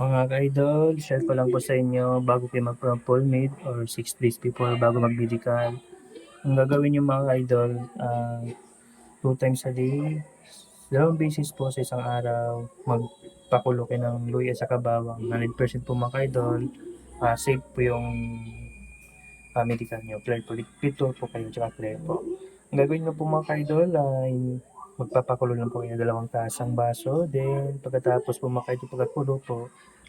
Mga ka-idol, share ko lang po sa inyo bago kayo mag-full meet or 6 days before bago mag-medical. Ang gagawin niyo mga ka-idol, 2 times a day, 2 beses po sa isang araw, magpakulo kayo ng luya sa bawang. 100% po mga ka-idol, safe po yung medical niyo. Clear po, pito po kayo, tsaka clear po. Ang gagawin niyo po mga ka-idol ay magpapakulo lang po kayo ng 2 tasang baso. Then, pagkatapos po mga ka-idol, pagkakulo po,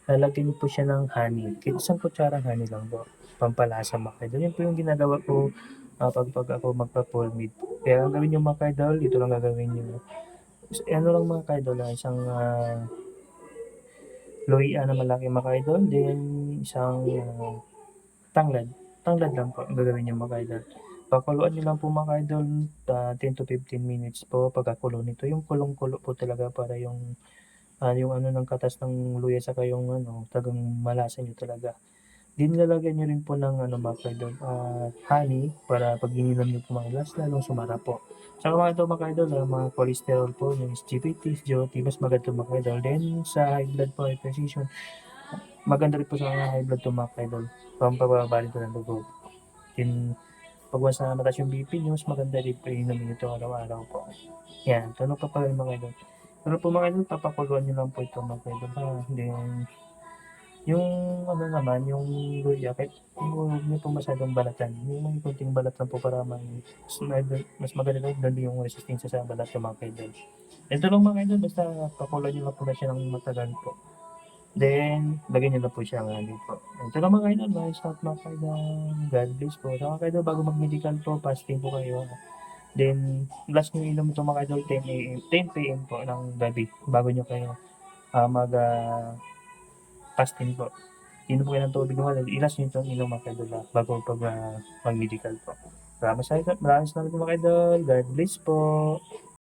lalagyan niyo po siya ng honey. Kahit 1 kutsarang honey lang po. Pampalasa mga ka-idol. Yun po yung ginagawa ko pag ako magpa-full meat. Kaya ang gawin niyo mga ka-idol, ito lang gagawin niyo. Ano lang mga ka-idol, isang luya na malaki mga ka-idol, then isang tanglad. Tanglad lang po ang gagawin niyo mga ka-idol. Pakuluan niyo lang po mga ka-idol, 10 to 15 minutes po pagkakulo nito. Yung kulong-kulo po talaga para yung ano ng katas ng luya saka yung ano, talagang malasa niyo talaga. Then lalagyan niyo rin po ng ano mga ka-idol, honey para 'pag ininom niyo po mas lalong sumarap po. Saka mga ka-idol, mga cholesterol po, yung diabetes, GOT, mas maganda mga ka-idol. Then sa high blood po, hypertension, maganda rin po sa mga high blood 'to mga ka-idol, pampababa rin po ng dugo. Then 'pag once na mataas yung BP niyo, mas maganda rin po inumin ito araw-araw po. Yan, gano'n pa pala mga idol. Pero po mga idol, papakuluan niyo lang po ito mga idol, then yung ano naman, yung luya kahit huwag niyo po masyadong balatan, yung may konting balat lang po para mas maganda do'n yung resistensya sa balat ng mga idol. Ito lang mga idol, basta pakuluan niyo lang po na siya ng matagal po. Then, lagyan niyo na po siya ng honey po. Ito lang mga idol, nice talk mga idol. God bless po. Saka mga idol, bago mag-medical po, fasting po kayo. Then, last niyo inom ito mga idol, 10 PM po ng gabi, bago niyo kayo fasting po. Inom po kayo ng tubig mga idol, i-last niyo itong inom mga idol, bago mag-medical po. Maraming salamat po mga idol, God bless po.